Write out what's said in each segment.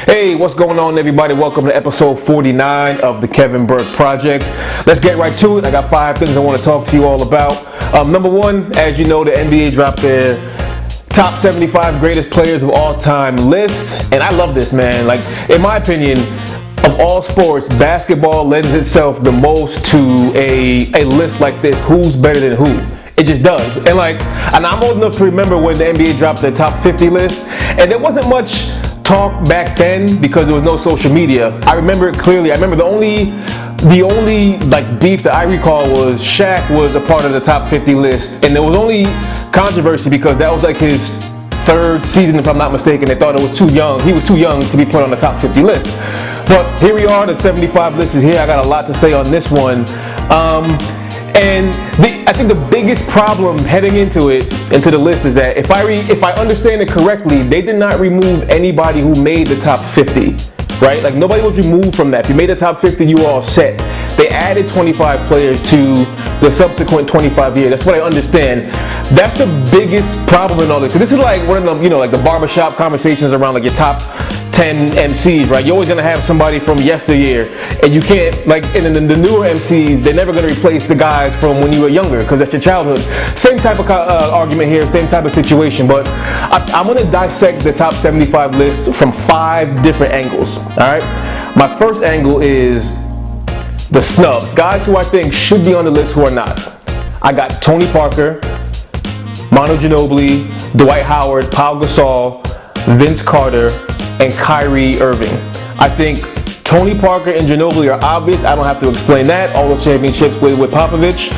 Hey, what's going on, everybody? Welcome to episode 49 of the Kevin Burke Project. Let's get right to it. I got 5 things I want to talk to you all about. Number one, as you know, the NBA dropped their top 75 greatest players of all time list, and I love this, man. Like, in my opinion, of all sports, basketball lends itself the most to a list like this. Who's better than who? It just does. And I'm old enough to remember when the NBA dropped the top 50 list, and there wasn't much talk back then because there was no social media. I remember it clearly. I remember the only beef that I recall was Shaq was a part of the top 50 list, and there was only controversy because that was like his 3rd season, if I'm not mistaken. They thought it was too young. He was too young to be put on the top 50 list. But here we are, the 75 list is here. I got a lot to say on this one. I think the biggest problem heading into the list is that if I understand it correctly, they did not remove anybody who made the top 50, right? Like, nobody was removed from that. If you made the top 50, you were all set. They added 25 players to the subsequent 25 years. That's what I understand. That's the biggest problem in all this. Because this is like one of them, like the barbershop conversations around like your top 10 MCs, right? You're always going to have somebody from yesteryear, and you can't, and then the newer MCs, they're never going to replace the guys from when you were younger, because that's your childhood. Same type of argument here, same type of situation, but I'm going to dissect the top 75 list from 5 different angles, all right? My first angle is the snubs, guys who I think should be on the list who are not. I got Tony Parker, Manu Ginobili, Dwight Howard, Pau Gasol, Vince Carter, and Kyrie Irving. I think Tony Parker and Ginobili are obvious. I don't have to explain that. All those championships with Popovich.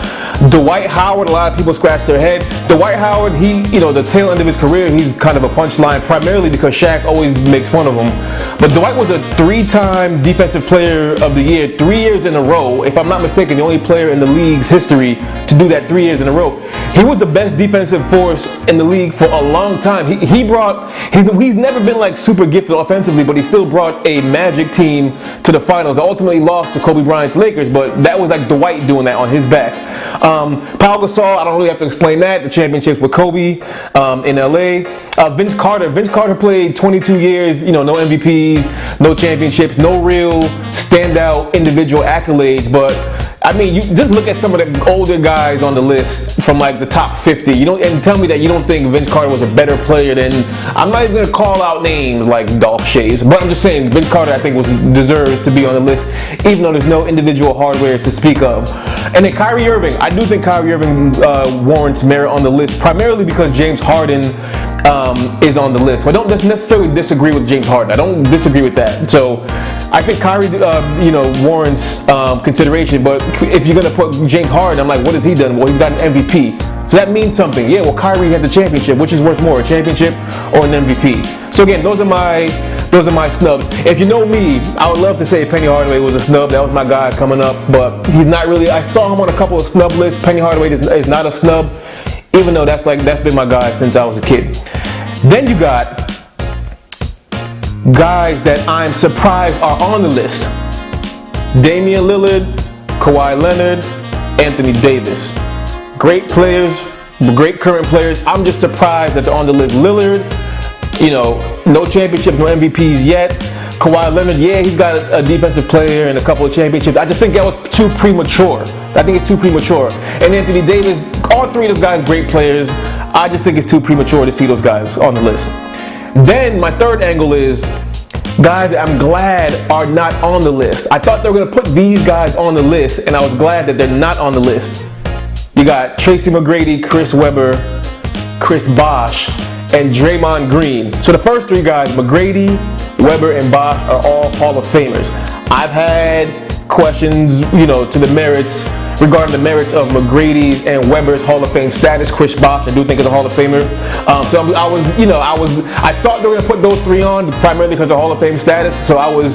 Dwight Howard, a lot of people scratch their head. Dwight Howard, the tail end of his career, he's kind of a punchline, primarily because Shaq always makes fun of him. But Dwight was a 3-time Defensive Player of the Year, 3 years in a row. If I'm not mistaken, the only player in the league's history to do that 3 years in a row. He was the best defensive force in the league for a long time. He's never been super gifted offensively, but he still brought a Magic team to the finals. Ultimately lost to Kobe Bryant's Lakers, but that was like Dwight doing that on his back. Pau Gasol, I don't really have to explain that. The championships with Kobe in LA. Vince Carter played 22 years, no MVPs, no championships, no real standout individual accolades, but you just look at some of the older guys on the list from the top 50. And tell me that you don't think Vince Carter was a better player than. I'm not even gonna call out names like Dolph Shays, but I'm just saying Vince Carter I think deserves to be on the list, even though there's no individual hardware to speak of. And then Kyrie Irving, I do think Kyrie Irving warrants merit on the list, primarily because James Harden is on the list. But I don't necessarily disagree with James Harden. I don't disagree with that. So I think Kyrie, warrants consideration. But if you're gonna put James Harden, I'm like, what has he done? Well, he's got an MVP. So that means something. Yeah, well, Kyrie has a championship. Which is worth more, a championship or an MVP? So again, those are my snubs. If you know me, I would love to say Penny Hardaway was a snub. That was my guy coming up, but he's not really. I saw him on a couple of snub lists. Penny Hardaway is not a snub, even though that's been my guy since I was a kid. Then you got guys that I'm surprised are on the list. Damian Lillard, Kawhi Leonard, Anthony Davis. Great players, great current players. I'm just surprised that they're on the list. Lillard, no championships, no MVPs yet. Kawhi Leonard, yeah, he's got a defensive player and a couple of championships. I just think that was too premature. I think it's too premature. And Anthony Davis, all 3 of those guys, great players. I just think it's too premature to see those guys on the list. Then my third angle is guys that I'm glad are not on the list. I thought they were going to put these guys on the list, and I was glad that they're not on the list. You got Tracy McGrady, Chris Webber, Chris Bosh, and Draymond Green. So the first 3 guys, McGrady, Webber, and Bosh, are all Hall of Famers. I've had questions, to the merits, regarding the merits of McGrady's and Webber's Hall of Fame status. Chris Bosh, I do think is a Hall of Famer. I thought they were gonna put those 3 on primarily because of Hall of Fame status. So I was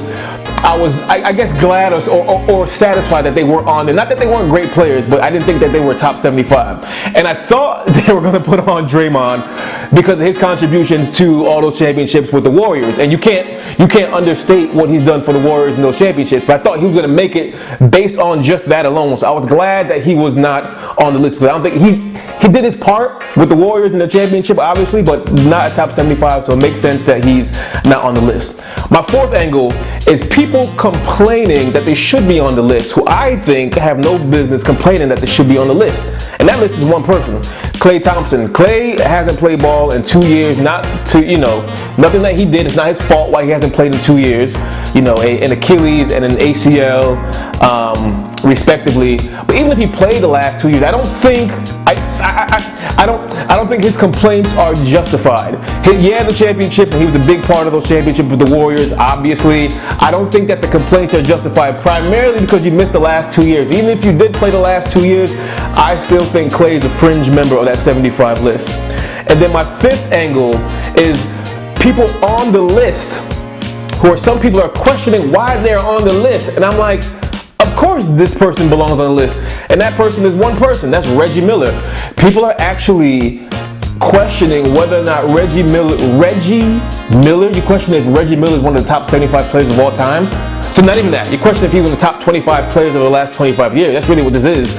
glad or satisfied that they were on there. Not that they weren't great players, but I didn't think that they were top 75. And I thought they were gonna put on Draymond because of his contributions to all those championships with the Warriors. And you can't you can't understate what he's done for the Warriors in those championships. But I thought he was going to make it based on just that alone. So I was glad that he was not on the list, because I don't think he did his part with the Warriors in the championship, obviously, but not a top 75. So it makes sense that he's not on the list. My fourth angle is people complaining that they should be on the list, who I think have no business complaining that they should be on the list. And that list is one person, Klay Thompson. Klay hasn't played ball in 2 years, nothing that he did. It's not his fault why he hasn't played in 2 years. An Achilles and an ACL, respectively. But even if he played the last 2 years, I don't think his complaints are justified. The championship, and he was a big part of those championships with the Warriors, obviously. I don't think that the complaints are justified, primarily because you missed the last 2 years. Even if you did play the last 2 years, I still think Klay is a fringe member of that 75 list. And then my fifth angle is people on the list, some people are questioning why they're on the list. And I'm like, of course this person belongs on the list. And that person is one person, that's Reggie Miller. People are actually questioning whether or not Reggie Miller, you question if Reggie Miller is one of the top 75 players of all time. So not even that, you question if he was the top 25 players of the last 25 years. That's really what this is.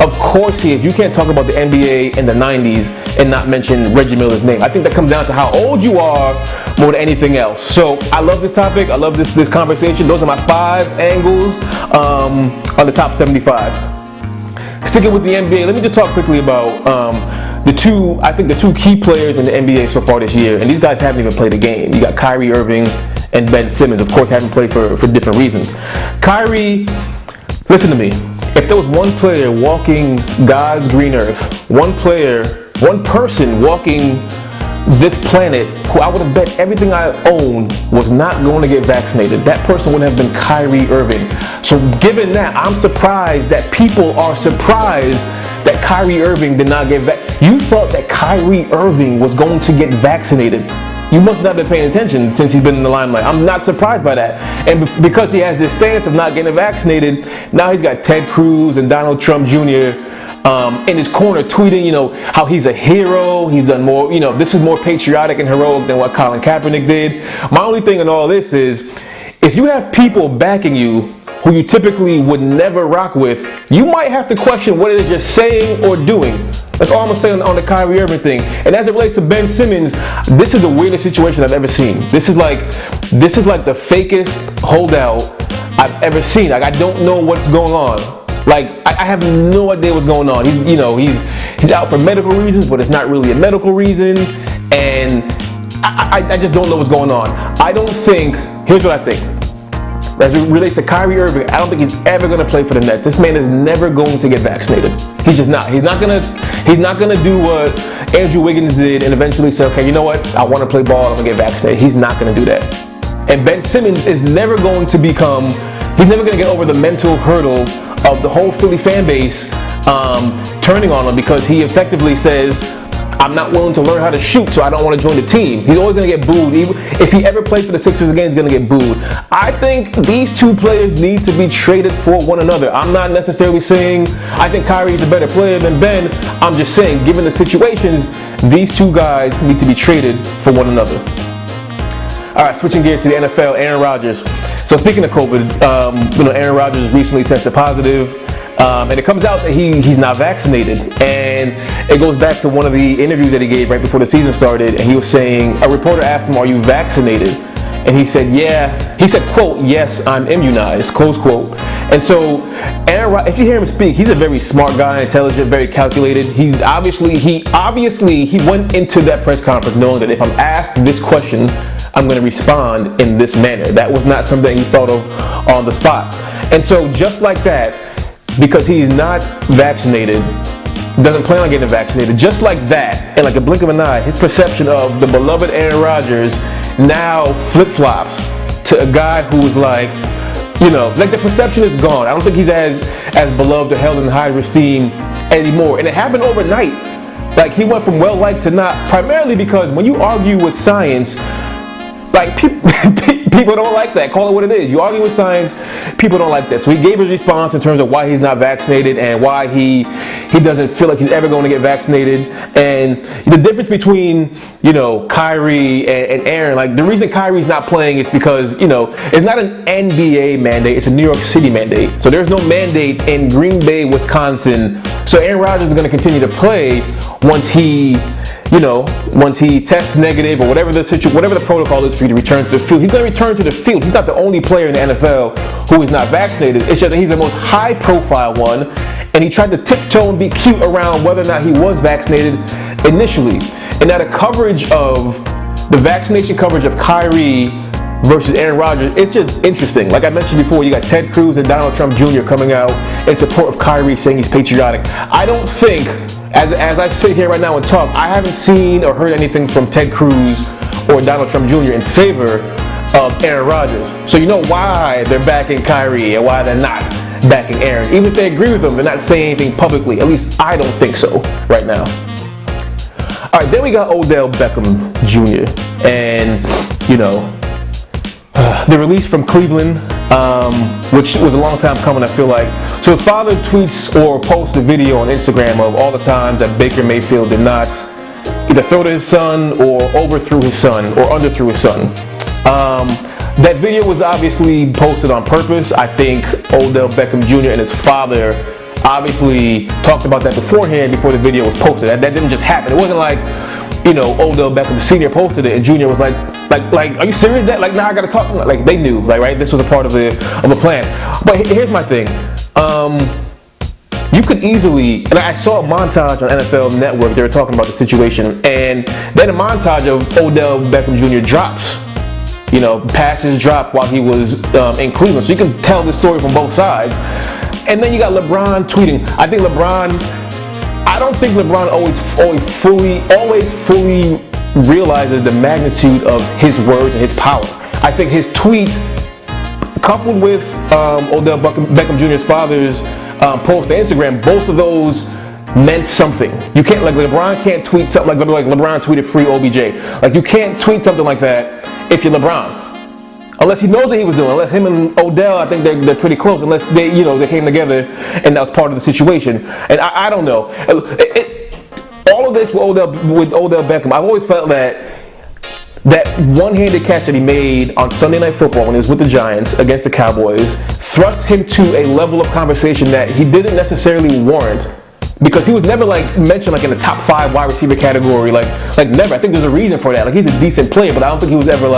Of course he is. You can't talk about the NBA in the 90s and not mention Reggie Miller's name. I think that comes down to how old you are more than anything else. So I love this topic. I love this conversation. Those are my 5 angles on the top 75. Sticking with the NBA, let me just talk quickly about the two key players in the NBA so far this year. And these guys haven't even played a game. You got Kyrie Irving and Ben Simmons, of course, haven't played for different reasons. Kyrie, listen to me. If there was one player walking God's green earth, one person walking this planet who I would have bet everything I own was not going to get vaccinated, that person would have been Kyrie Irving. So given that, I'm surprised that people are surprised that Kyrie Irving did not get vaccinated. You thought that Kyrie Irving was going to get vaccinated. You must not have been paying attention since he's been in the limelight. I'm not surprised by that. And because he has this stance of not getting vaccinated, now he's got Ted Cruz and Donald Trump Jr. In his corner tweeting, how he's a hero. He's done more, this is more patriotic and heroic than what Colin Kaepernick did. My only thing in all this is, if you have people backing you who you typically would never rock with, you might have to question what it is you're saying or doing. That's all I'm gonna say on the Kyrie Irving thing. And as it relates to Ben Simmons, this is the weirdest situation I've ever seen. This is like the fakest holdout I've ever seen. Like, I don't know what's going on. Like, I have no idea what's going on. He's out for medical reasons, but it's not really a medical reason. And I just don't know what's going on. Here's what I think. As it relates to Kyrie Irving, I don't think he's ever going to play for the Nets. This man is never going to get vaccinated. He's just not. He's not going to do what Andrew Wiggins did and eventually say, okay, you know what? I want to play ball. I'm going to get vaccinated. He's not going to do that. And Ben Simmons is never going to he's never going to get over the mental hurdle of the whole Philly fan base turning on him, because he effectively says, I'm not willing to learn how to shoot, so I don't want to join the team. He's always going to get booed. Even if he ever plays for the Sixers again, he's going to get booed. I think these two players need to be traded for one another. I'm not necessarily saying I think Kyrie is a better player than Ben. I'm just saying, given the situations, these two guys need to be traded for one another. All right, switching gears to the NFL, Aaron Rodgers. So speaking of COVID, Aaron Rodgers recently tested positive. And it comes out that he's not vaccinated. And it goes back to one of the interviews that he gave right before the season started. And he was saying, a reporter asked him, are you vaccinated? And he said, yeah. He said, quote, yes, I'm immunized, close quote. And so, if you hear him speak, he's a very smart guy, intelligent, very calculated. He went into that press conference knowing that if I'm asked this question, I'm going to respond in this manner. That was not something he thought of on the spot. And so, just like that, because he's not vaccinated, doesn't plan on getting vaccinated, just like that, in like a blink of an eye, his perception of the beloved Aaron Rodgers now flip-flops to a guy who's like the perception is gone. I don't think he's as beloved or held in high esteem anymore. And it happened overnight. Like, he went from well-liked to not, primarily because when you argue with science, like, people don't like that. Call it what it is. You argue with science, people don't like that. So he gave his response in terms of why he's not vaccinated and why he doesn't feel like he's ever going to get vaccinated. And the difference between, Kyrie and Aaron, like the reason Kyrie's not playing is because, it's not an NBA mandate, it's a New York City mandate. So there's no mandate in Green Bay, Wisconsin. So Aaron Rodgers is going to continue to play once he tests negative or whatever the protocol is for you to return to the field. He's going to return to the field. He's not the only player in the NFL who is not vaccinated. It's just that he's the most high-profile one, and he tried to tiptoe and be cute around whether or not he was vaccinated initially. And now the vaccination coverage of Kyrie versus Aaron Rodgers, it's just interesting. Like I mentioned before, you got Ted Cruz and Donald Trump Jr. coming out in support of Kyrie, saying he's patriotic. I don't think, as I sit here right now and talk, I haven't seen or heard anything from Ted Cruz or Donald Trump Jr. in favor of Aaron Rodgers. So you know why they're backing Kyrie and why they're not backing Aaron. Even if they agree with him, they're not saying anything publicly. At least I don't think so right now. All right, then we got Odell Beckham Jr. And, the release from Cleveland, which was a long time coming, I feel like. So his father tweets or posts a video on Instagram of all the times that Baker Mayfield did not either throw to his son or overthrew his son or underthrew his son. That video was obviously posted on purpose. I think Odell Beckham Jr. and his father obviously talked about that beforehand before the video was posted. That didn't just happen. It wasn't like, Odell Beckham Sr. posted it and Jr. was like, are you serious? That now I gotta talk. Like they knew, right? This was a part of a plan. But here's my thing. You could easily, and I saw a montage on NFL Network. They were talking about the situation, and then a montage of Odell Beckham Jr. drops. Passes dropped while he was in Cleveland. So you can tell the story from both sides. And then you got LeBron tweeting. I don't think LeBron always fully realizes the magnitude of his words and his power. I think his tweet, coupled with Odell Beckham Jr.'s father's post on Instagram, both of those meant something. You can't, LeBron can't tweet something like LeBron tweeted free OBJ. Like you can't tweet something like that if you're LeBron. Unless he knows what he was doing. Unless him and Odell, I think they're pretty close. Unless they came together and that was part of the situation. And I don't know. All of this with Odell Beckham, I've always felt that one-handed catch that he made on Sunday Night Football when he was with the Giants against the Cowboys thrust him to a level of conversation that he didn't necessarily warrant. Because he was never mentioned in the top 5 wide receiver category, like never. I think there's a reason for that. He's a decent player, but I don't think he was ever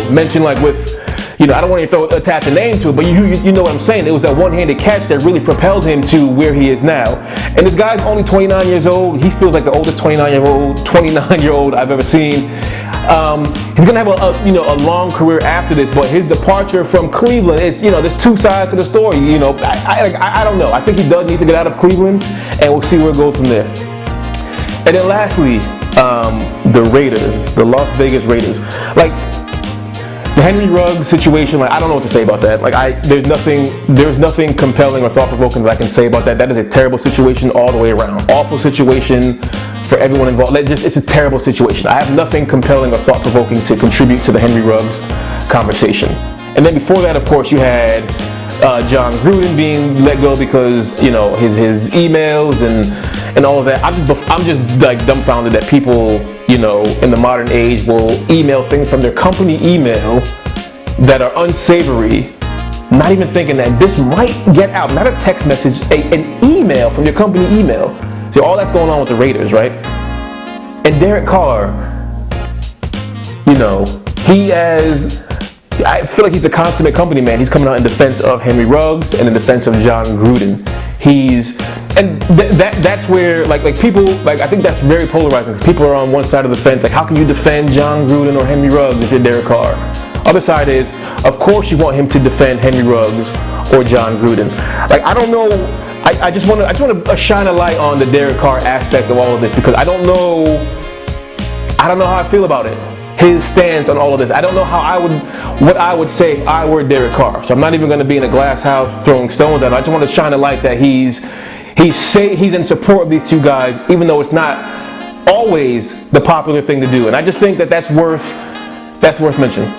mentioned with, I don't want to attach a name to it, but you know what I'm saying. It was that one-handed catch that really propelled him to where he is now. And this guy's only 29 years old. He feels like the oldest 29-year-old I've ever seen. He's gonna have a long career after this, but his departure from Cleveland is, there's two sides to the story. I don't know. I think he does need to get out of Cleveland, and we'll see where it goes from there. And then lastly, the Raiders, the Las Vegas Raiders. The Henry Ruggs situation, I don't know what to say about that. There's nothing compelling or thought-provoking that I can say about that. That is a terrible situation all the way around. Awful situation for everyone involved. It's a terrible situation. I have nothing compelling or thought-provoking to contribute to the Henry Ruggs conversation. And then before that, of course, you had John Gruden being let go because his emails and all of that. I'm just dumbfounded that people in the modern age will email things from their company email that are unsavory, not even thinking that this might get out. Not a text message, an email from your company email. So all that's going on with the Raiders, right? And Derek Carr, I feel like he's a consummate company man. He's coming out in defense of Henry Ruggs and in defense of John Gruden. That's where people I think that's very polarizing. People are on one side of the fence. How can you defend John Gruden or Henry Ruggs if you're Derek Carr? Other side is, of course you want him to defend Henry Ruggs or John Gruden. I don't know. I just want to shine a light on the Derek Carr aspect of all of this because I don't know how I feel about it. His stance on all of this. I don't know what I would say if I were Derek Carr. So I'm not even going to be in a glass house throwing stones at him. I just want to shine a light that he's in support of these two guys, even though it's not always the popular thing to do. And I just think that's worth mentioning.